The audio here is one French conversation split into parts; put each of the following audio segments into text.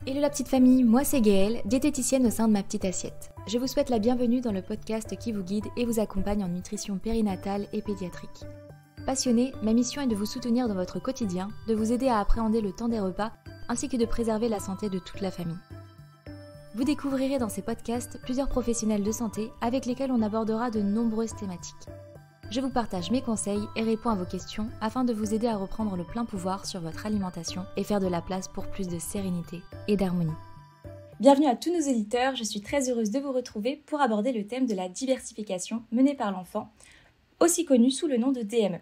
Hello la petite famille, moi c'est Gaëlle, diététicienne au sein de Ma Petite Assiette. Je vous souhaite la bienvenue dans le podcast qui vous guide et vous accompagne en nutrition périnatale et pédiatrique. Passionnée, ma mission est de vous soutenir dans votre quotidien, de vous aider à appréhender le temps des repas, ainsi que de préserver la santé de toute la famille. Vous découvrirez dans ces podcasts plusieurs professionnels de santé avec lesquels on abordera de nombreuses thématiques. Je vous partage mes conseils et réponds à vos questions afin de vous aider à reprendre le plein pouvoir sur votre alimentation et faire de la place pour plus de sérénité et d'harmonie. Bienvenue à tous nos auditeurs, je suis très heureuse de vous retrouver pour aborder le thème de la diversification menée par l'enfant, aussi connue sous le nom de DME.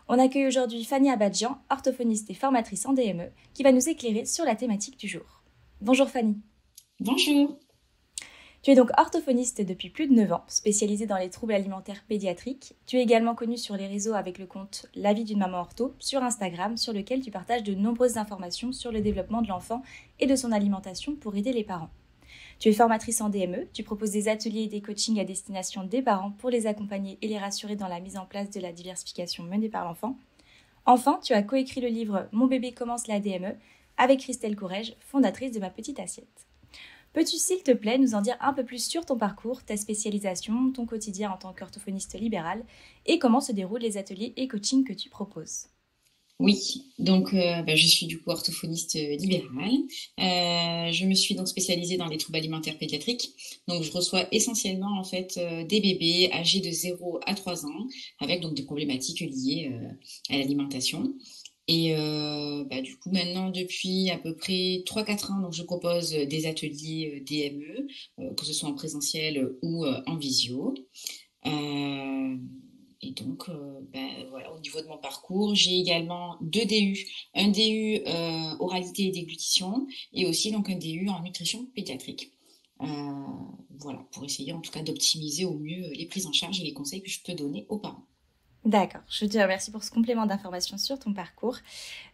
On accueille aujourd'hui Fanny Abadjian, orthophoniste et formatrice en DME, qui va nous éclairer sur la thématique du jour. Bonjour Fanny. Bonjour. Tu es donc orthophoniste depuis plus de 9 ans, spécialisée dans les troubles alimentaires pédiatriques. Tu es également connue sur les réseaux avec le compte La vie d'une maman ortho sur Instagram, sur lequel tu partages de nombreuses informations sur le développement de l'enfant et de son alimentation pour aider les parents. Tu es formatrice en DME, tu proposes des ateliers et des coachings à destination des parents pour les accompagner et les rassurer dans la mise en place de la diversification menée par l'enfant. Enfin, tu as coécrit le livre Mon bébé commence la DME avec Christelle Courrèges, fondatrice de Ma Petite Assiette. Peux-tu, s'il te plaît, nous en dire un peu plus sur ton parcours, ta spécialisation, ton quotidien en tant qu'orthophoniste libéral et comment se déroulent les ateliers et coachings que tu proposes? Oui, donc je suis du coup orthophoniste libérale. Je me suis donc spécialisée dans les troubles alimentaires pédiatriques. Donc je reçois essentiellement en fait des bébés âgés de 0 à 3 ans avec donc des problématiques liées à l'alimentation. Et du coup, maintenant, depuis à peu près 3-4 ans, donc je propose des ateliers DME, que ce soit en présentiel ou en visio. Et donc, voilà, au niveau de mon parcours, j'ai également 2 DU. Un DU oralité et déglutition et aussi donc un DU en nutrition pédiatrique. Voilà, pour essayer en tout cas d'optimiser au mieux les prises en charge et les conseils que je peux donner aux parents. D'accord, je te remercie pour ce complément d'information sur ton parcours.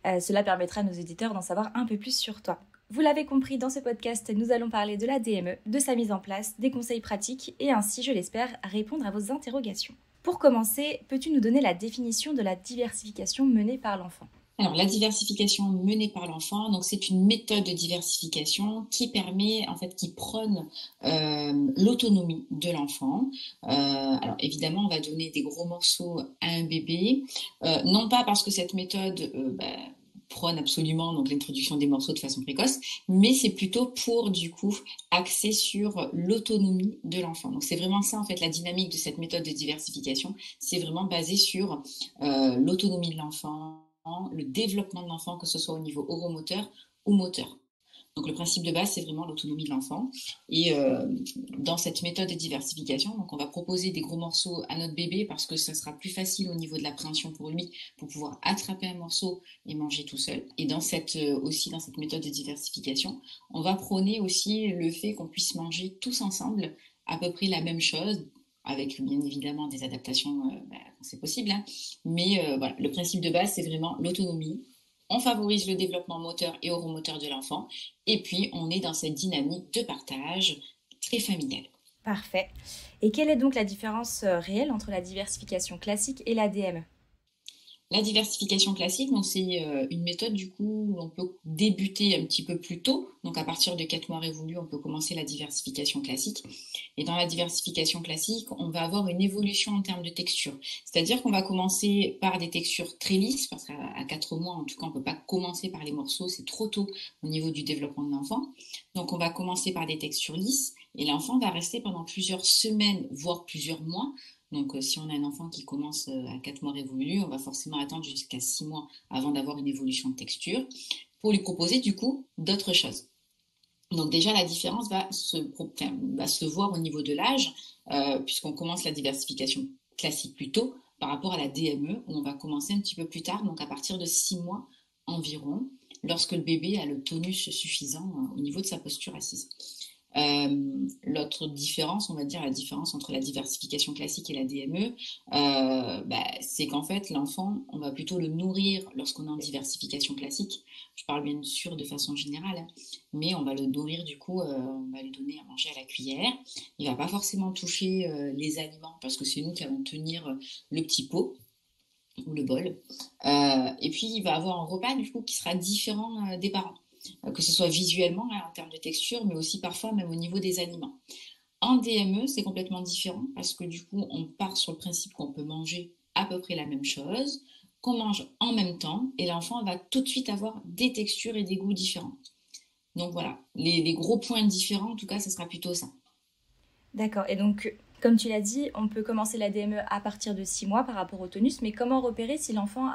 Cela permettra à nos auditeurs d'en savoir un peu plus sur toi. Vous l'avez compris, dans ce podcast, nous allons parler de la DME, de sa mise en place, des conseils pratiques et ainsi, je l'espère, répondre à vos interrogations. Pour commencer, peux-tu nous donner la définition de la diversification menée par l'enfant ? Alors, la diversification menée par l'enfant, donc c'est une méthode de diversification qui permet, en fait, qui prône l'autonomie de l'enfant. Alors, évidemment, on va donner des gros morceaux à un bébé, non pas parce que cette méthode prône absolument donc l'introduction des morceaux de façon précoce, mais c'est plutôt pour du coup axer sur l'autonomie de l'enfant. Donc c'est vraiment ça en fait la dynamique de cette méthode de diversification, c'est vraiment basé sur l'autonomie de l'enfant, le développement de l'enfant, que ce soit au niveau oromoteur ou moteur. Donc le principe de base, c'est vraiment l'autonomie de l'enfant. Et dans cette méthode de diversification, donc on va proposer des gros morceaux à notre bébé parce que ça sera plus facile au niveau de l'appréhension pour lui, pour pouvoir attraper un morceau et manger tout seul. Et dans cette méthode de diversification, on va prôner aussi le fait qu'on puisse manger tous ensemble à peu près la même chose, avec bien évidemment des adaptations quand c'est possible. Hein. Mais voilà, le principe de base, c'est vraiment l'autonomie. On favorise le développement moteur et oromoteur de l'enfant. Et puis, on est dans cette dynamique de partage très familiale. Parfait. Et quelle est donc la différence réelle entre la diversification classique et la DME ? La diversification classique, donc c'est une méthode du coup où on peut débuter un petit peu plus tôt. Donc à partir de 4 mois révolus, on peut commencer la diversification classique. Et dans la diversification classique, on va avoir une évolution en termes de texture. C'est-à-dire qu'on va commencer par des textures très lisses, parce qu'à 4 mois, en tout cas, on ne peut pas commencer par les morceaux, c'est trop tôt au niveau du développement de l'enfant. Donc on va commencer par des textures lisses et l'enfant va rester pendant plusieurs semaines, voire plusieurs mois. Donc, si on a un enfant qui commence à 4 mois révolus, on va forcément attendre jusqu'à 6 mois avant d'avoir une évolution de texture pour lui proposer du coup d'autres choses. Donc déjà, la différence va se voir au niveau de l'âge, puisqu'on commence la diversification classique plus tôt par rapport à la DME, où on va commencer un petit peu plus tard, donc à partir de 6 mois environ, lorsque le bébé a le tonus suffisant au niveau de sa posture assise. L'autre différence, on va dire la différence entre la diversification classique et la DME, c'est qu'en fait l'enfant, on va plutôt le nourrir lorsqu'on est en diversification classique. Je parle bien sûr de façon générale, hein, mais on va le nourrir du coup, on va lui donner à manger à la cuillère. Il va pas forcément toucher les aliments parce que c'est nous qui allons tenir le petit pot ou le bol. Et puis il va avoir un repas du coup qui sera différent des parents. que ce soit visuellement en termes de texture, mais aussi parfois même au niveau des aliments. En DME, c'est complètement différent parce que du coup, on part sur le principe qu'on peut manger à peu près la même chose, qu'on mange en même temps, et l'enfant va tout de suite avoir des textures et des goûts différents. Donc voilà, les gros points différents, en tout cas, ce sera plutôt ça. D'accord. Et donc, comme tu l'as dit, on peut commencer la DME à partir de 6 mois par rapport au tonus, mais comment repérer si l'enfant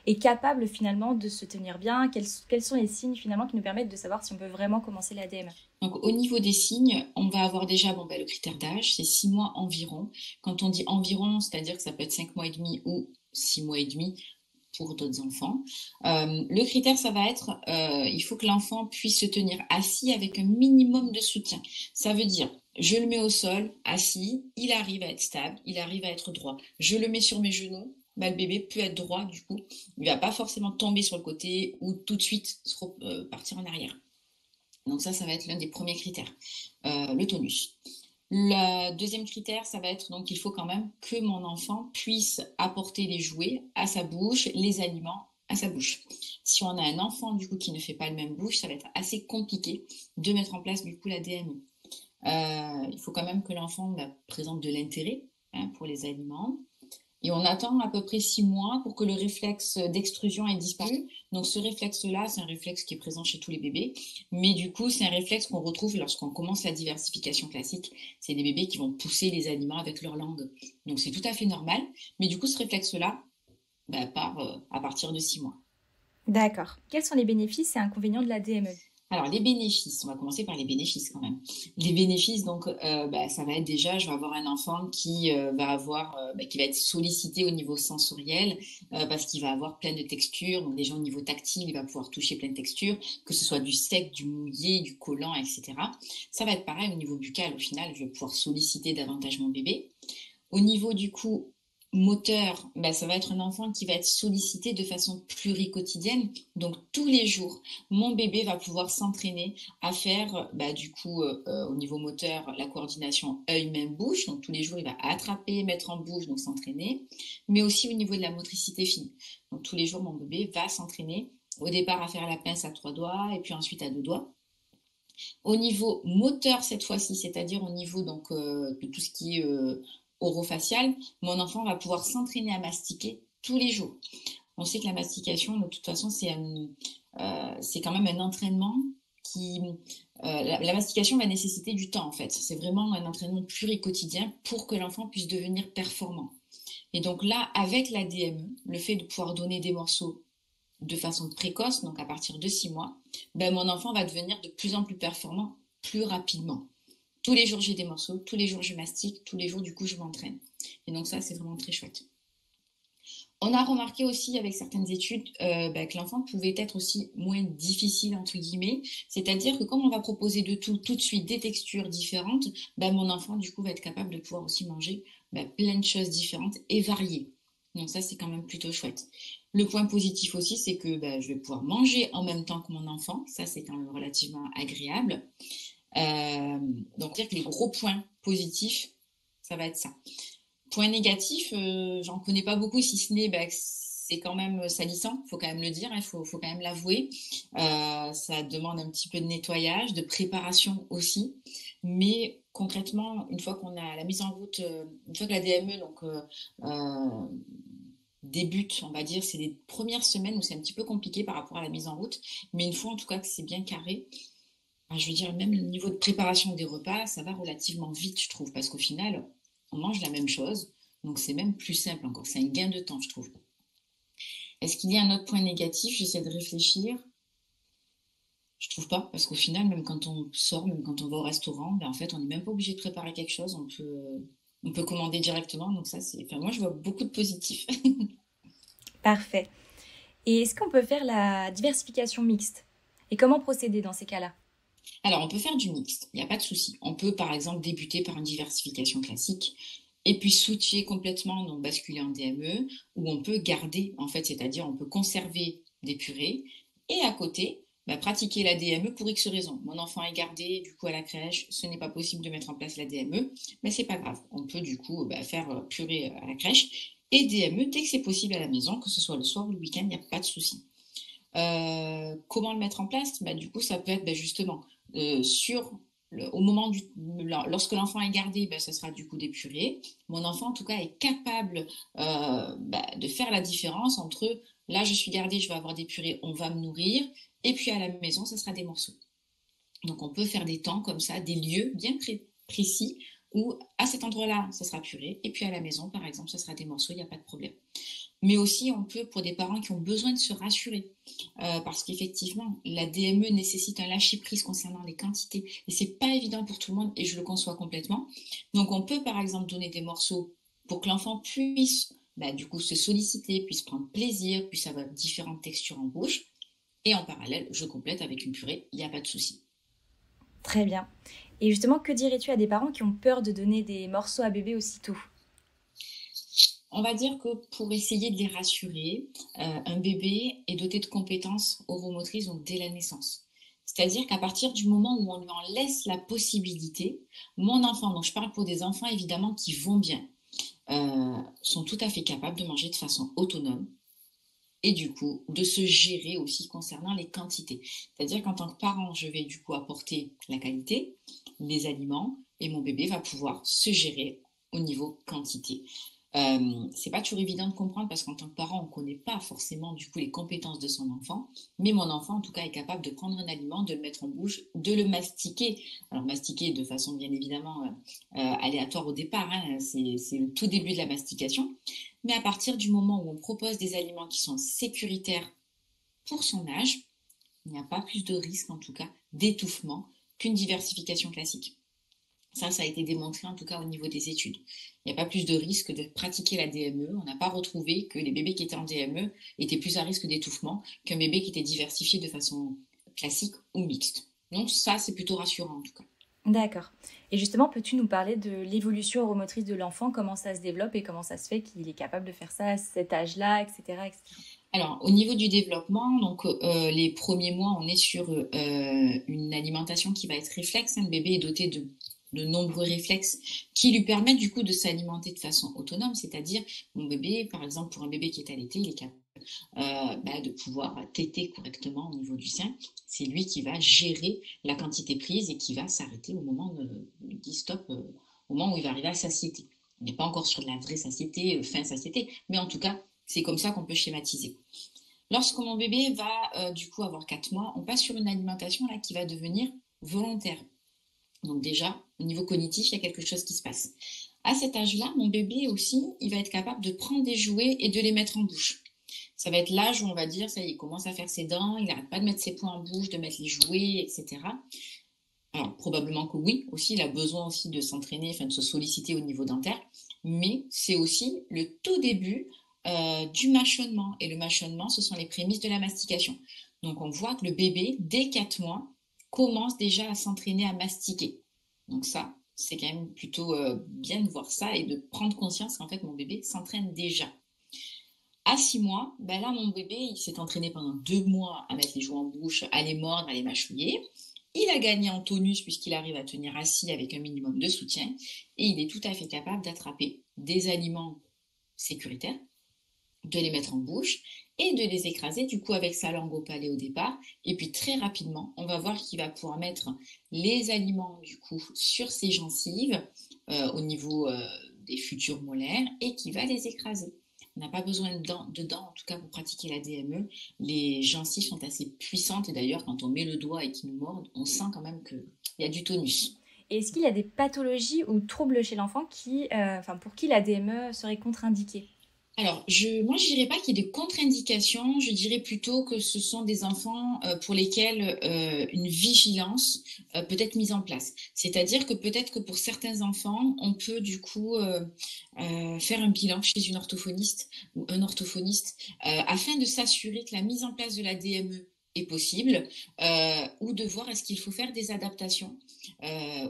est capable finalement de se tenir bien? Quels sont les signes finalement qui nous permettent de savoir si on peut vraiment commencer la DME? Donc au niveau des signes, on va avoir déjà le critère d'âge, c'est 6 mois environ. Quand on dit environ, c'est-à-dire que ça peut être 5 mois et demi ou 6 mois et demi pour d'autres enfants. Le critère, ça va être, il faut que l'enfant puisse se tenir assis avec un minimum de soutien. Ça veut dire, je le mets au sol, assis, il arrive à être stable, il arrive à être droit. Je le mets sur mes genoux, le bébé peut être droit du coup. Il va pas forcément tomber sur le côté ou tout de suite partir en arrière. Donc ça va être l'un des premiers critères, le tonus. Le deuxième critère, ça va être donc il faut quand même que mon enfant puisse apporter les jouets à sa bouche, les aliments à sa bouche. Si on a un enfant du coup qui ne fait pas le même bouche, ça va être assez compliqué de mettre en place du coup la DME. Il faut quand même que l'enfant présente de l'intérêt pour les aliments. Et on attend à peu près 6 mois pour que le réflexe d'extrusion ait disparu. Donc ce réflexe-là, c'est un réflexe qui est présent chez tous les bébés. Mais du coup, c'est un réflexe qu'on retrouve lorsqu'on commence la diversification classique. C'est des bébés qui vont pousser les aliments avec leur langue. Donc c'est tout à fait normal. Mais du coup, ce réflexe-là part à partir de 6 mois. D'accord. Quels sont les bénéfices et inconvénients de la DME? Alors, les bénéfices, on va commencer par les bénéfices quand même. Les bénéfices, donc, ça va être déjà, je vais avoir un enfant qui qui va être sollicité au niveau sensoriel parce qu'il va avoir plein de textures. Donc, déjà au niveau tactile, il va pouvoir toucher plein de textures, que ce soit du sec, du mouillé, du collant, etc. Ça va être pareil au niveau buccal. Au final, je vais pouvoir solliciter davantage mon bébé. Au niveau du coup moteur, ça va être un enfant qui va être sollicité de façon pluriquotidienne. Donc tous les jours, mon bébé va pouvoir s'entraîner à faire au niveau moteur la coordination œil-main-bouche. Donc tous les jours, il va attraper, mettre en bouche, donc s'entraîner. Mais aussi au niveau de la motricité fine. Donc tous les jours, mon bébé va s'entraîner au départ à faire la pince à 3 doigts et puis ensuite à 2 doigts. Au niveau moteur cette fois-ci, c'est-à-dire au niveau de tout ce qui est orofacial, mon enfant va pouvoir s'entraîner à mastiquer tous les jours. On sait que la mastication, de toute façon, c'est quand même un entraînement qui... la mastication va nécessiter du temps, en fait. C'est vraiment un entraînement pluricotidien pour que l'enfant puisse devenir performant. Et donc là, avec la DME, le fait de pouvoir donner des morceaux de façon précoce, donc à partir de 6 mois, mon enfant va devenir de plus en plus performant plus rapidement. Tous les jours, j'ai des morceaux, tous les jours, je mastique, tous les jours, du coup, je m'entraîne. Et donc ça, c'est vraiment très chouette. On a remarqué aussi avec certaines études que l'enfant pouvait être aussi moins difficile, entre guillemets. C'est-à-dire que comme on va proposer de tout de suite, des textures différentes, mon enfant, du coup, va être capable de pouvoir aussi manger plein de choses différentes et variées. Donc ça, c'est quand même plutôt chouette. Le point positif aussi, c'est que je vais pouvoir manger en même temps que mon enfant. Ça, c'est quand même relativement agréable. Donc, dire que les gros points positifs, ça va être ça. Point négatif, j'en connais pas beaucoup, si ce n'est que c'est quand même salissant, faut quand même le dire, il faut quand même l'avouer. Ça demande un petit peu de nettoyage, de préparation aussi. Mais concrètement, une fois qu'on a la mise en route, une fois que la DME débute, on va dire, c'est les premières semaines où c'est un petit peu compliqué par rapport à la mise en route. Mais une fois en tout cas que c'est bien carré, je veux dire, même le niveau de préparation des repas, ça va relativement vite, je trouve, parce qu'au final, on mange la même chose, donc c'est même plus simple encore. C'est un gain de temps, je trouve. Est-ce qu'il y a un autre point négatif? J'essaie de réfléchir. Je trouve pas, parce qu'au final, même quand on sort, même quand on va au restaurant, en fait, on n'est même pas obligé de préparer quelque chose. On peut commander directement. Donc ça, moi, je vois beaucoup de positifs. Parfait. Et est-ce qu'on peut faire la diversification mixte? Et comment procéder dans ces cas-là? Alors, on peut faire du mixte, il n'y a pas de souci. On peut, par exemple, débuter par une diversification classique et puis switcher complètement, donc basculer en DME, où on peut garder, en fait, c'est-à-dire on peut conserver des purées et à côté, pratiquer la DME pour X raisons. Mon enfant est gardé, du coup, à la crèche, ce n'est pas possible de mettre en place la DME, mais c'est pas grave. On peut, du coup, faire purée à la crèche et DME dès que c'est possible à la maison, que ce soit le soir ou le week-end, il n'y a pas de souci. Comment le mettre en place? Du coup, ça peut être justement au moment lorsque l'enfant est gardé, ça sera du coup des purées. Mon enfant, en tout cas, est capable de faire la différence entre là, je suis gardée, je vais avoir des purées, on va me nourrir, et puis à la maison, ça sera des morceaux. Donc, on peut faire des temps comme ça, des lieux bien précis où à cet endroit-là, ça sera purée, et puis à la maison, par exemple, ça sera des morceaux, il n'y a pas de problème. Mais aussi, on peut, pour des parents qui ont besoin de se rassurer, parce qu'effectivement, la DME nécessite un lâcher-prise concernant les quantités, et c'est pas évident pour tout le monde, et je le conçois complètement. Donc, on peut, par exemple, donner des morceaux pour que l'enfant puisse, du coup, se solliciter, puisse prendre plaisir, puisse avoir différentes textures en bouche, et en parallèle, je complète avec une purée, il n'y a pas de souci. Très bien. Et justement, que dirais-tu à des parents qui ont peur de donner des morceaux à bébé aussitôt? On va dire que pour essayer de les rassurer, un bébé est doté de compétences oromotrices donc dès la naissance. C'est-à-dire qu'à partir du moment où on lui en laisse la possibilité, mon enfant, donc je parle pour des enfants évidemment qui vont bien, sont tout à fait capables de manger de façon autonome et du coup de se gérer aussi concernant les quantités. C'est-à-dire qu'en tant que parent, je vais du coup apporter la qualité, les aliments et mon bébé va pouvoir se gérer au niveau quantité. C'est pas toujours évident de comprendre parce qu'en tant que parent, on connaît pas forcément du coup les compétences de son enfant, mais mon enfant en tout cas est capable de prendre un aliment, de le mettre en bouche, de le mastiquer. Alors mastiquer de façon bien évidemment aléatoire au départ, hein, c'est le tout début de la mastication, mais à partir du moment où on propose des aliments qui sont sécuritaires pour son âge, il n'y a pas plus de risque en tout cas d'étouffement qu'une diversification classique. Ça a été démontré en tout cas au niveau des études. Il n'y a pas plus de risque de pratiquer la DME. On n'a pas retrouvé que les bébés qui étaient en DME étaient plus à risque d'étouffement qu'un bébé qui était diversifié de façon classique ou mixte. Donc ça, c'est plutôt rassurant en tout cas. D'accord. Et justement, peux-tu nous parler de l'évolution oromotrice de l'enfant, comment ça se développe et comment ça se fait qu'il est capable de faire ça à cet âge-là, etc., etc. Alors, au niveau du développement, donc les premiers mois, on est sur une alimentation qui va être réflexe. Le bébé est doté de nombreux réflexes qui lui permettent du coup de s'alimenter de façon autonome, c'est-à-dire mon bébé, par exemple pour un bébé qui est allaité, il est capable de pouvoir téter correctement au niveau du sein. C'est lui qui va gérer la quantité prise et qui va s'arrêter au moment il dit stop, au moment où il va arriver à satiété. On n'est pas encore sur de la vraie satiété, fin satiété, mais en tout cas, c'est comme ça qu'on peut schématiser. Lorsque mon bébé va du coup avoir 4 mois, on passe sur une alimentation là qui va devenir volontaire. Donc déjà, au niveau cognitif, il y a quelque chose qui se passe. À cet âge-là, mon bébé aussi, il va être capable de prendre des jouets et de les mettre en bouche. Ça va être l'âge où on va dire, ça y est, il commence à faire ses dents, il n'arrête pas de mettre ses poings en bouche, de mettre les jouets, etc. Alors, probablement que oui, aussi, il a besoin aussi de s'entraîner, enfin de se solliciter au niveau dentaire, mais c'est aussi le tout début du mâchonnement. Et le mâchonnement, ce sont les prémices de la mastication. Donc, on voit que le bébé, dès 4 mois, commence déjà à s'entraîner à mastiquer. Donc ça, c'est quand même plutôt bien de voir ça et de prendre conscience qu'en fait, mon bébé s'entraîne déjà. À 6 mois, là, mon bébé, il s'est entraîné pendant 2 mois à mettre les jouets en bouche, à les mordre, à les mâchouiller. Il a gagné en tonus puisqu'il arrive à tenir assis avec un minimum de soutien et il est tout à fait capable d'attraper des aliments sécuritaires, de les mettre en bouche et de les écraser du coup avec sa langue au palais au départ. Et puis très rapidement, on va voir qu'il va pouvoir mettre les aliments du coup sur ses gencives au niveau des futurs molaires et qui va les écraser. On n'a pas besoin de dents, en tout cas pour pratiquer la DME. Les gencives sont assez puissantes et d'ailleurs quand on met le doigt et qu'ils nous mordent, on sent quand même qu'il y a du tonus. Et est-ce qu'il y a des pathologies ou troubles chez l'enfant pour qui la DME serait contre-indiquée? Alors, moi, je dirais pas qu'il y ait de contre-indications. Je dirais plutôt que ce sont des enfants pour lesquels une vigilance peut être mise en place. C'est-à-dire que peut-être que pour certains enfants, on peut du coup faire un bilan chez une orthophoniste ou un orthophoniste afin de s'assurer que la mise en place de la DME est possible ou de voir est-ce qu'il faut faire des adaptations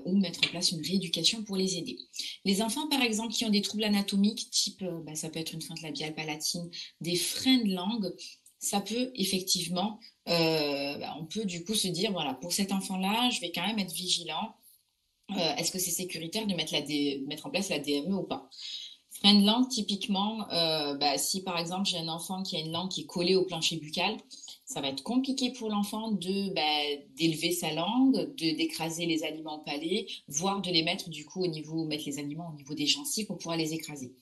ou mettre en place une rééducation pour les aider. Les enfants, par exemple, qui ont des troubles anatomiques, type, ça peut être une fente labiale palatine, des freins de langue, ça peut effectivement, on peut du coup se dire, voilà, pour cet enfant-là, je vais quand même être vigilant. Est-ce que c'est sécuritaire de mettre en place la DME ou pas? Frein de langue, typiquement, si par exemple j'ai un enfant qui a une langue qui est collée au plancher buccal, ça va être compliqué pour l'enfant d'élever sa langue, d'écraser les aliments au palais, voire de les mettre du coup mettre les aliments au niveau des gencives pour pouvoir les écraser.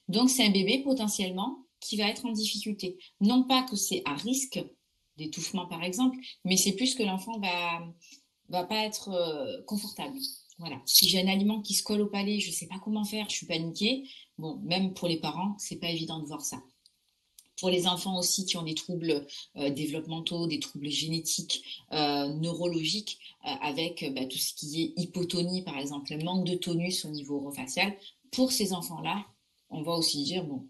Donc c'est un bébé potentiellement qui va être en difficulté. Non pas que c'est à risque d'étouffement par exemple, mais c'est plus que l'enfant va pas être confortable. Voilà. Si j'ai un aliment qui se colle au palais, je sais pas comment faire, je suis paniquée. Bon, même pour les parents, c'est pas évident de voir ça. Pour les enfants aussi qui ont des troubles développementaux, des troubles génétiques, neurologiques, avec tout ce qui est hypotonie, par exemple, le manque de tonus au niveau orofacial, pour ces enfants-là, on va aussi dire, bon,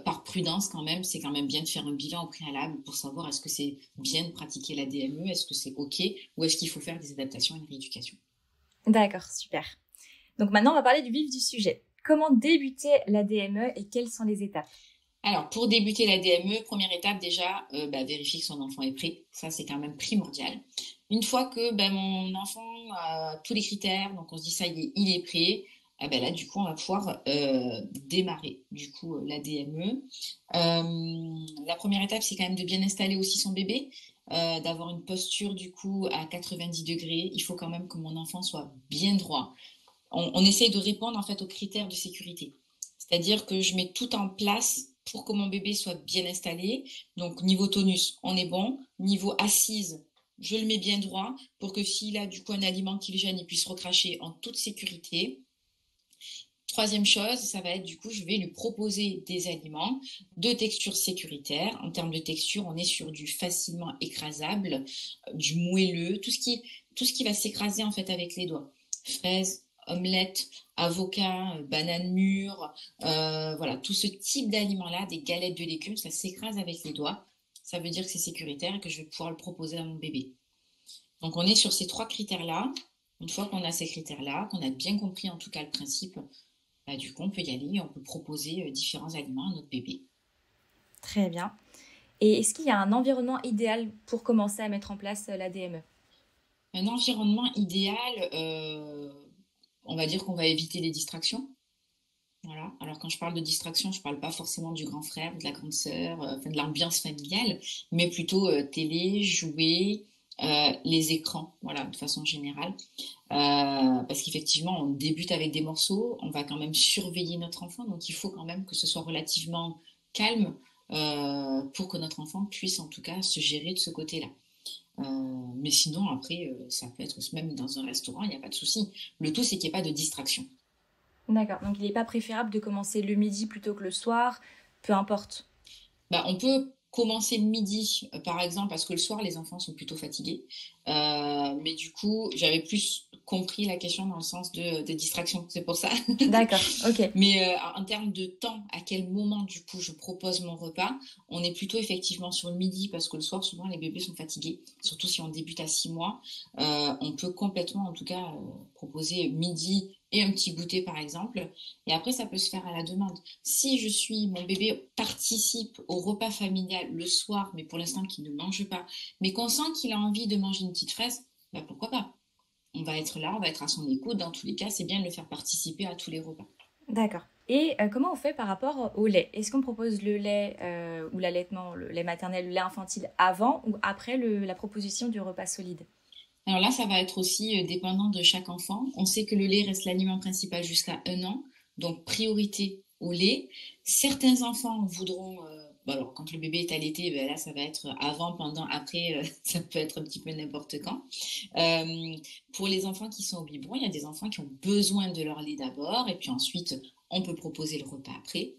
par prudence quand même, c'est quand même bien de faire un bilan au préalable pour savoir est-ce que c'est bien de pratiquer la DME, est-ce que c'est OK, ou est-ce qu'il faut faire des adaptations et une rééducation. D'accord, super. Donc maintenant, on va parler du vif du sujet. Comment débuter la DME et quelles sont les étapes? Alors, pour débuter la DME, première étape déjà, vérifier que son enfant est prêt. Ça, c'est quand même primordial. Une fois que mon enfant a tous les critères, donc on se dit ça y est, il est prêt, là, du coup, on va pouvoir démarrer du coup la DME. La première étape, c'est quand même de bien installer aussi son bébé, d'avoir une posture du coup à 90 degrés. Il faut quand même que mon enfant soit bien droit. On essaye de répondre en fait aux critères de sécurité. C'est-à-dire que je mets tout en place pour que mon bébé soit bien installé. Donc, niveau tonus, on est bon. Niveau assise, je le mets bien droit pour que s'il a du coup un aliment qui le gêne, il puisse recracher en toute sécurité. Troisième chose, ça va être du coup, je vais lui proposer des aliments de texture sécuritaire. En termes de texture, on est sur du facilement écrasable, du moelleux, tout ce qui va s'écraser en fait avec les doigts. Fraises, omelette, avocat, banane mûre, voilà, tout ce type d'aliments-là, des galettes de légumes, ça s'écrase avec les doigts. Ça veut dire que c'est sécuritaire et que je vais pouvoir le proposer à mon bébé. Donc on est sur ces 3 critères-là. Une fois qu'on a ces critères-là, qu'on a bien compris en tout cas le principe, du coup on peut y aller et on peut proposer différents aliments à notre bébé. Très bien. Et est-ce qu'il y a un environnement idéal pour commencer à mettre en place la DME? Un environnement idéal, on va dire qu'on va éviter les distractions. Voilà. Alors quand je parle de distraction, je parle pas forcément du grand frère, de la grande sœur, de l'ambiance familiale, mais plutôt télé, jouets, les écrans, voilà, de façon générale. Parce qu'effectivement, on débute avec des morceaux, on va quand même surveiller notre enfant, donc il faut quand même que ce soit relativement calme pour que notre enfant puisse en tout cas se gérer de ce côté-là. Mais sinon, après, ça peut être même dans un restaurant, il n'y a pas de souci. Le tout, c'est qu'il n'y ait pas de distraction. D'accord, donc il n'est pas préférable de commencer le midi plutôt que le soir, peu importe. On peut commencer le midi, par exemple, parce que le soir, les enfants sont plutôt fatigués. Mais du coup, j'avais plus compris la question dans le sens de distraction, c'est pour ça. D'accord, ok. Mais en termes de temps, à quel moment, du coup, je propose mon repas, on est plutôt effectivement sur le midi, parce que le soir, souvent, les bébés sont fatigués, surtout si on débute à 6 mois. On peut complètement, en tout cas, proposer midi et un petit goûter, par exemple. Et après, ça peut se faire à la demande. Si mon bébé participe au repas familial le soir, mais pour l'instant qu'il ne mange pas, mais qu'on sent qu'il a envie de manger une petite fraise, pourquoi pas? On va être là, on va être à son écoute. Dans tous les cas, c'est bien de le faire participer à tous les repas. D'accord. Et comment on fait par rapport au lait? Est-ce qu'on propose le lait ou l'allaitement, le lait maternel, le lait infantile avant ou après la proposition du repas solide? Alors là, ça va être aussi dépendant de chaque enfant. On sait que le lait reste l'aliment principal jusqu'à 1 an, donc priorité au lait. Certains enfants voudront, alors quand le bébé est allaité, là ça va être avant, pendant, après, ça peut être un petit peu n'importe quand. Pour les enfants qui sont au biberon, il y a des enfants qui ont besoin de leur lait d'abord, et puis ensuite on peut proposer le repas après.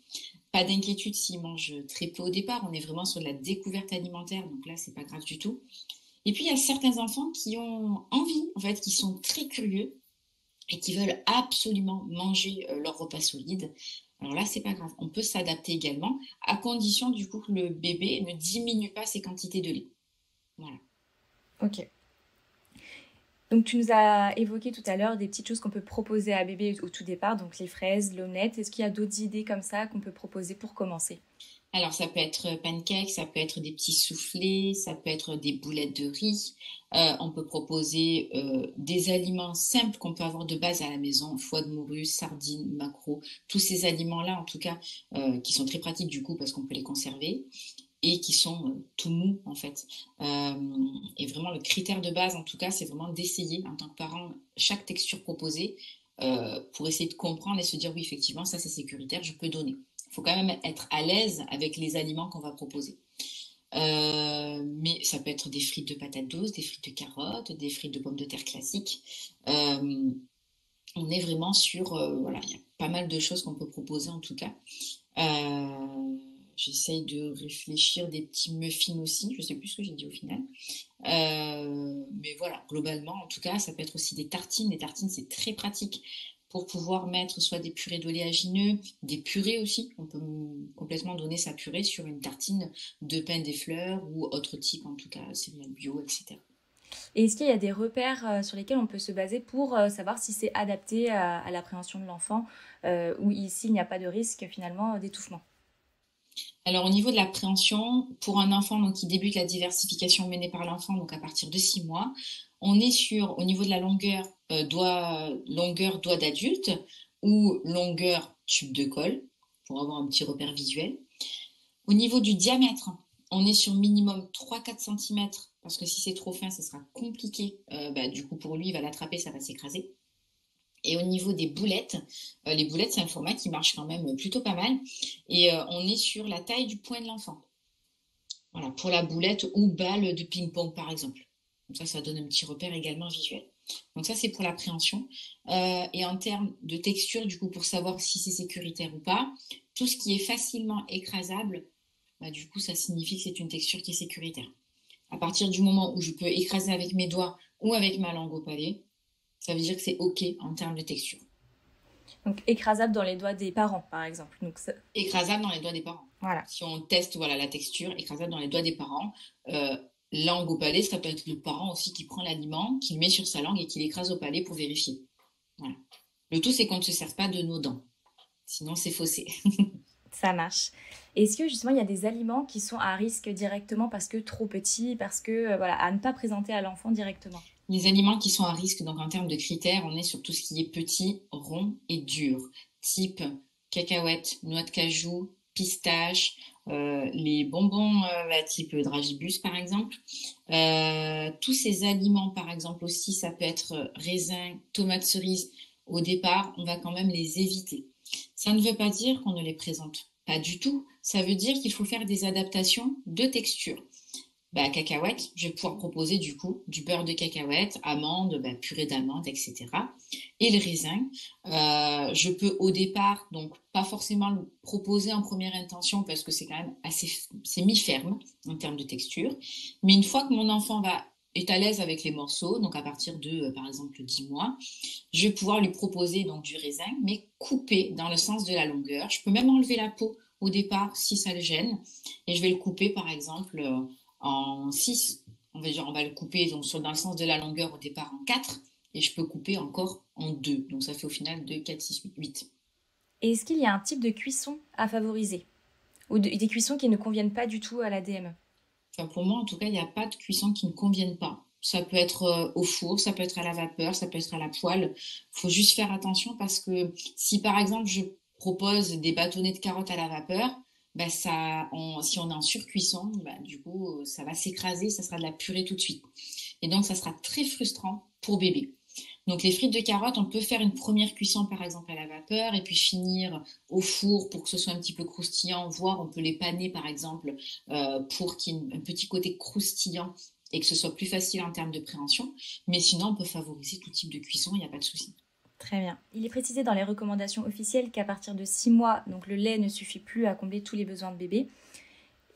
Pas d'inquiétude s'ils mangent très peu au départ, on est vraiment sur la découverte alimentaire, donc là c'est pas grave du tout. Et puis, il y a certains enfants qui ont envie, en fait, qui sont très curieux et qui veulent absolument manger leur repas solide. Alors là, c'est pas grave. On peut s'adapter également, à condition, du coup, que le bébé ne diminue pas ses quantités de lait. Voilà. Ok. Donc, tu nous as évoqué tout à l'heure des petites choses qu'on peut proposer à bébé au tout départ, donc les fraises, l'omelette. Est-ce qu'il y a d'autres idées comme ça qu'on peut proposer pour commencer? Alors, ça peut être pancakes, ça peut être des petits soufflés, ça peut être des boulettes de riz. On peut proposer des aliments simples qu'on peut avoir de base à la maison, foie de morue, sardines, maquereaux, tous ces aliments-là, en tout cas, qui sont très pratiques du coup parce qu'on peut les conserver. et qui sont tout mous en fait. Et vraiment le critère de base en tout cas, c'est vraiment d'essayer en tant que parent chaque texture proposée pour essayer de comprendre et se dire oui effectivement ça c'est sécuritaire, je peux donner. Il faut quand même être à l'aise avec les aliments qu'on va proposer. Mais ça peut être des frites de patates douces, des frites de carottes, des frites de pommes de terre classiques. On est vraiment sur, voilà, il y a pas mal de choses qu'on peut proposer en tout cas. J'essaye de réfléchir des petits muffins aussi, je sais plus ce que j'ai dit au final. Mais voilà, globalement, en tout cas, ça peut être aussi des tartines. Les tartines, c'est très pratique pour pouvoir mettre soit des purées d'oléagineux, des purées aussi. On peut complètement donner sa purée sur une tartine de pain des fleurs ou autre type, en tout cas, céréales bio, etc. Et est-ce qu'il y a des repères sur lesquels on peut se baser pour savoir si c'est adapté à l'appréhension de l'enfant ou ici il n'y a pas de risque finalement d'étouffement? Alors au niveau de l'appréhension, pour un enfant donc, qui débute la diversification menée par l'enfant, donc à partir de 6 mois, on est sur, au niveau de la longueur, longueur doigt d'adulte ou longueur tube de colle, pour avoir un petit repère visuel. Au niveau du diamètre, on est sur minimum 3-4 cm, parce que si c'est trop fin, ce sera compliqué. Du coup, pour lui, il va l'attraper, ça va s'écraser. Et au niveau des boulettes, les boulettes, c'est un format qui marche quand même plutôt pas mal. Et on est sur la taille du poing de l'enfant. Voilà, pour la boulette ou balle de ping-pong, par exemple. Donc ça donne un petit repère également visuel. Donc ça, c'est pour l'appréhension. Et en termes de texture, du coup, pour savoir si c'est sécuritaire ou pas, tout ce qui est facilement écrasable, du coup, ça signifie que c'est une texture qui est sécuritaire. À partir du moment où je peux écraser avec mes doigts ou avec ma langue au palais, ça veut dire que c'est OK en termes de texture. Donc écrasable dans les doigts des parents, par exemple. Donc, écrasable dans les doigts des parents. Voilà. Si on teste voilà, la texture, écrasable dans les doigts des parents. Langue au palais, ça peut être le parent aussi qui prend l'aliment, qui le met sur sa langue et qui l'écrase au palais pour vérifier. Voilà. Le tout, c'est qu'on ne se serve pas de nos dents. Sinon, c'est faussé. Ça marche. Est-ce que justement, il y a des aliments qui sont à risque directement parce que trop petits, parce que voilà, à ne pas présenter à l'enfant directement? Les aliments qui sont à risque, donc en termes de critères, on est sur tout ce qui est petit, rond et dur. Type cacahuètes, noix de cajou, pistache, les bonbons type dragibus par exemple. Tous ces aliments par exemple aussi, ça peut être raisin, tomates cerises. Au départ, on va quand même les éviter. Ça ne veut pas dire qu'on ne les présente pas du tout. Ça veut dire qu'il faut faire des adaptations de texture. Cacahuètes, je vais pouvoir proposer du coup du beurre de cacahuète, amandes, purée d'amandes, etc. Et le raisin, je peux au départ, donc pas forcément le proposer en première intention parce que c'est quand même c'est mi-ferme en termes de texture. Mais une fois que mon enfant est à l'aise avec les morceaux, donc à partir de par exemple 10 mois, je vais pouvoir lui proposer donc du raisin, mais coupé dans le sens de la longueur. Je peux même enlever la peau au départ si ça le gêne, et je vais le couper par exemple en 6. On va le couper donc, dans le sens de la longueur au départ en 4 et je peux couper encore en 2. Donc ça fait au final 2, 4, 6, 8. Et est-ce qu'il y a un type de cuisson à favoriser ou des cuissons qui ne conviennent pas du tout à la DME? Enfin, pour moi, en tout cas, il n'y a pas de cuisson qui ne convienne pas. Ça peut être au four, ça peut être à la vapeur, ça peut être à la poêle. Il faut juste faire attention parce que si par exemple je propose des bâtonnets de carottes à la vapeur, si on est en surcuisson, du coup, ça va s'écraser, ça sera de la purée tout de suite. Et donc, ça sera très frustrant pour bébé. Donc, les frites de carottes, on peut faire une première cuisson, par exemple, à la vapeur, et puis finir au four pour que ce soit un petit peu croustillant, voire on peut les paner, par exemple, pour qu'il y ait un petit côté croustillant et que ce soit plus facile en termes de préhension. Mais sinon, on peut favoriser tout type de cuisson, il n'y a pas de souci. Très bien. Il est précisé dans les recommandations officielles qu'à partir de 6 mois, donc le lait ne suffit plus à combler tous les besoins de bébé.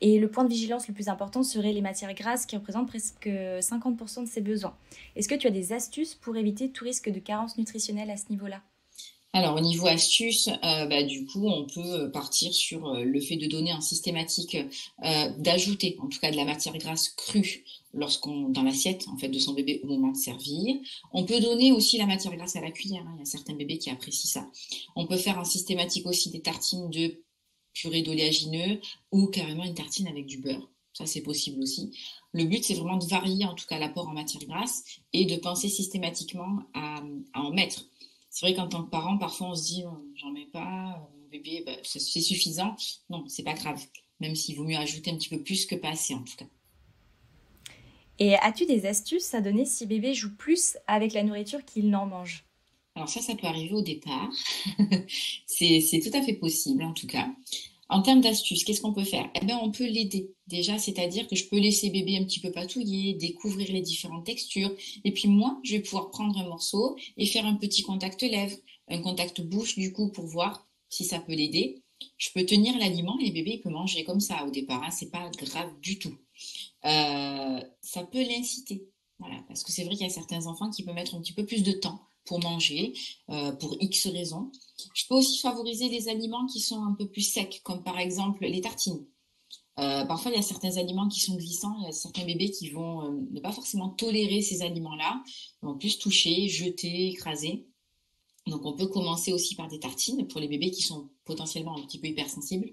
Et le point de vigilance le plus important serait les matières grasses qui représentent presque 50% de ses besoins. Est-ce que tu as des astuces pour éviter tout risque de carence nutritionnelle à ce niveau-là? Alors au niveau astuce, du coup on peut partir sur le fait de donner en systématique, d'ajouter en tout cas de la matière grasse crue dans l'assiette en fait de son bébé au moment de servir. On peut donner aussi la matière grasse à la cuillère, il y a certains bébés qui apprécient ça. On peut faire en systématique aussi des tartines de purée d'oléagineux ou carrément une tartine avec du beurre. Ça, c'est possible aussi. Le but, c'est vraiment de varier en tout cas l'apport en matière grasse et de penser systématiquement à en mettre. C'est vrai qu'en tant que parent, parfois on se dit j'en mets pas, mon bébé, c'est suffisant. Non, c'est pas grave. même s'il vaut mieux ajouter un petit peu plus que pas assez en tout cas. Et as-tu des astuces à donner si bébé joue plus avec la nourriture qu'il n'en mange? Alors ça peut arriver au départ. C'est tout à fait possible en tout cas. En termes d'astuces, qu'est-ce qu'on peut faire? Eh bien, on peut l'aider déjà, c'est-à-dire que je peux laisser bébé un petit peu patouiller, découvrir les différentes textures. Et puis moi, je vais pouvoir prendre un morceau et faire un petit contact lèvres, un contact bouche du coup pour voir si ça peut l'aider. Je peux tenir l'aliment et bébé il peut manger comme ça au départ, hein, c'est pas grave du tout. Ça peut l'inciter, voilà, parce que c'est vrai qu'il y a certains enfants qui peuvent mettre un petit peu plus de temps pour manger, pour X raisons. Je peux aussi favoriser les aliments qui sont un peu plus secs, comme par exemple les tartines. Parfois, il y a certains aliments qui sont glissants, il y a certains bébés qui vont ne pas forcément tolérer ces aliments-là, ils vont plus toucher, jeter, écraser. Donc, on peut commencer aussi par des tartines pour les bébés qui sont potentiellement un petit peu hypersensibles,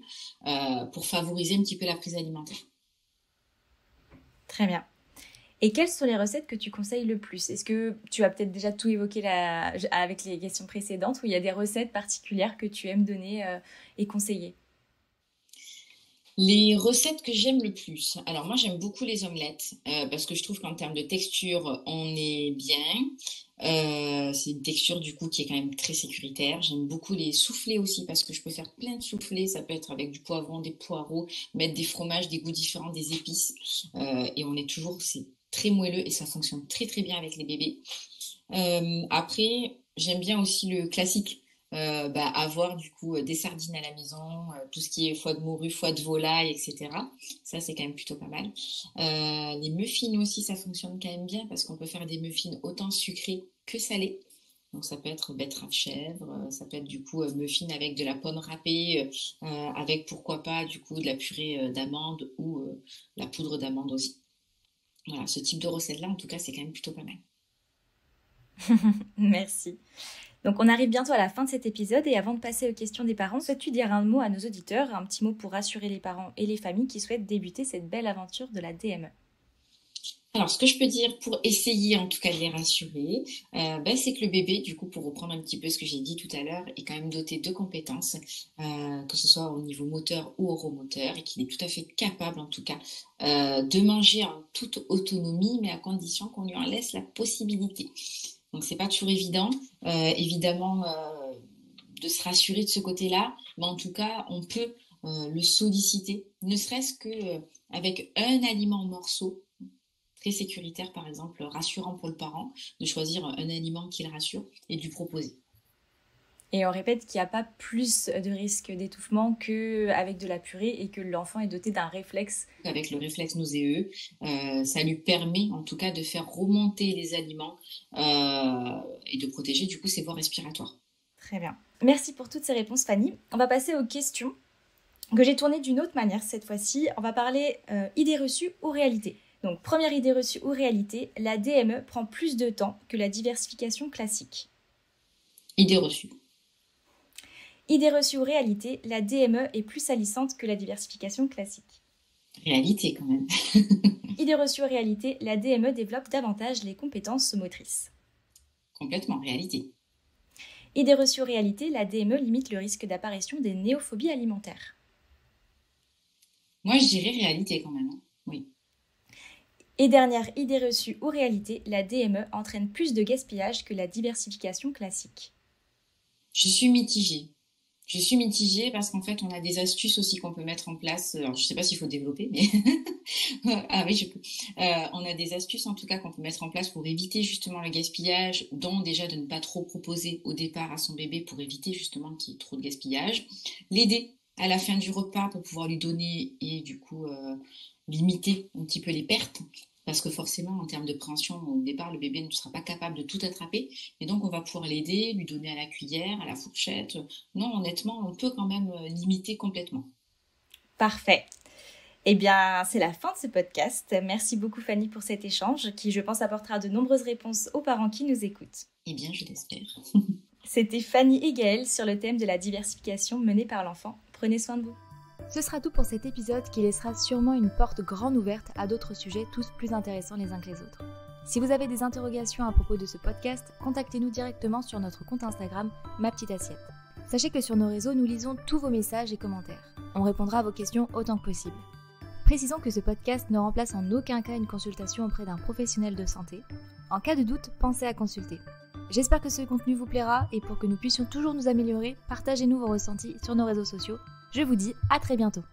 pour favoriser un petit peu la prise alimentaire. Très bien. Et quelles sont les recettes que tu conseilles le plus? Est-ce que tu as peut-être déjà tout évoqué avec les questions précédentes ou il y a des recettes particulières que tu aimes donner et conseiller? Les recettes que j'aime le plus. Alors moi j'aime beaucoup les omelettes parce que je trouve qu'en termes de texture on est bien. C'est une texture du coup qui est quand même très sécuritaire. J'aime beaucoup les soufflés aussi parce que je peux faire plein de soufflés. Ça peut être avec du poivron, des poireaux, mettre des fromages, des goûts différents, des épices. Et on est toujours, c'est très moelleux et ça fonctionne très très bien avec les bébés. Après, j'aime bien aussi le classique. Avoir du coup des sardines à la maison, tout ce qui est foie de morue, foie de volaille, etc. Ça, c'est quand même plutôt pas mal. Les muffins aussi, ça fonctionne quand même bien parce qu'on peut faire des muffins autant sucrés que salés. Donc ça peut être betterave chèvre, ça peut être du coup muffin avec de la pomme râpée, avec pourquoi pas du coup de la purée d'amande ou la poudre d'amande aussi. Voilà, ce type de recette-là, en tout cas, c'est quand même plutôt pas mal. Merci. Donc on arrive bientôt à la fin de cet épisode et avant de passer aux questions des parents, souhaites-tu dire un mot à nos auditeurs, un petit mot pour rassurer les parents et les familles qui souhaitent débuter cette belle aventure de la DME? Alors, ce que je peux dire pour essayer en tout cas de les rassurer, c'est que le bébé, du coup, pour reprendre un petit peu ce que j'ai dit tout à l'heure, est quand même doté de compétences, que ce soit au niveau moteur ou oromoteur, et qu'il est tout à fait capable en tout cas de manger en toute autonomie, mais à condition qu'on lui en laisse la possibilité. Donc c'est pas toujours évident, évidemment, de se rassurer de ce côté-là, mais en tout cas, on peut le solliciter, ne serait-ce que avec un aliment en morceaux, très sécuritaire par exemple, rassurant pour le parent, de choisir un aliment qui le rassure et de lui proposer. Et on répète qu'il n'y a pas plus de risque d'étouffement qu'avec de la purée et que l'enfant est doté d'un réflexe. Avec le réflexe nauséeux, ça lui permet en tout cas de faire remonter les aliments et de protéger du coup ses voies respiratoires. Très bien. Merci pour toutes ces réponses Fanny. On va passer aux questions que j'ai tournées d'une autre manière cette fois-ci. On va parler idées reçues ou réalité. Donc première idée reçue ou réalité, la DME prend plus de temps que la diversification classique. Idée reçue. Idée reçue ou réalité, la DME est plus salissante que la diversification classique. Réalité quand même. Idée reçue ou réalité, la DME développe davantage les compétences motrices. Complètement, réalité. Idée reçue ou réalité, la DME limite le risque d'apparition des néophobies alimentaires. Moi je dirais réalité quand même, oui. Et dernière idée reçue ou réalité, la DME entraîne plus de gaspillage que la diversification classique. Je suis mitigée. Je suis mitigée parce qu'en fait, on a des astuces aussi qu'on peut mettre en place. Alors, je ne sais pas s'il faut développer, mais ah oui, je peux. On a des astuces en tout cas qu'on peut mettre en place pour éviter justement le gaspillage, dont déjà de ne pas trop proposer au départ à son bébé pour éviter justement qu'il y ait trop de gaspillage. L'aider à la fin du repas pour pouvoir lui donner et du coup limiter un petit peu les pertes. Parce que forcément, en termes de préhension, au départ, le bébé ne sera pas capable de tout attraper. Et donc, on va pouvoir l'aider, lui donner à la cuillère, à la fourchette. Non, honnêtement, on peut quand même limiter complètement. Parfait. Eh bien, c'est la fin de ce podcast. Merci beaucoup Fanny pour cet échange qui, je pense, apportera de nombreuses réponses aux parents qui nous écoutent. Eh bien, je l'espère. C'était Fanny et Gaëlle sur le thème de la diversification menée par l'enfant. Prenez soin de vous. Ce sera tout pour cet épisode qui laissera sûrement une porte grande ouverte à d'autres sujets tous plus intéressants les uns que les autres. Si vous avez des interrogations à propos de ce podcast, contactez-nous directement sur notre compte Instagram, Ma Petite Assiette. Sachez que sur nos réseaux, nous lisons tous vos messages et commentaires. on répondra à vos questions autant que possible. Précisons que ce podcast ne remplace en aucun cas une consultation auprès d'un professionnel de santé. En cas de doute, pensez à consulter. J'espère que ce contenu vous plaira et pour que nous puissions toujours nous améliorer, partagez-nous vos ressentis sur nos réseaux sociaux. Je vous dis à très bientôt.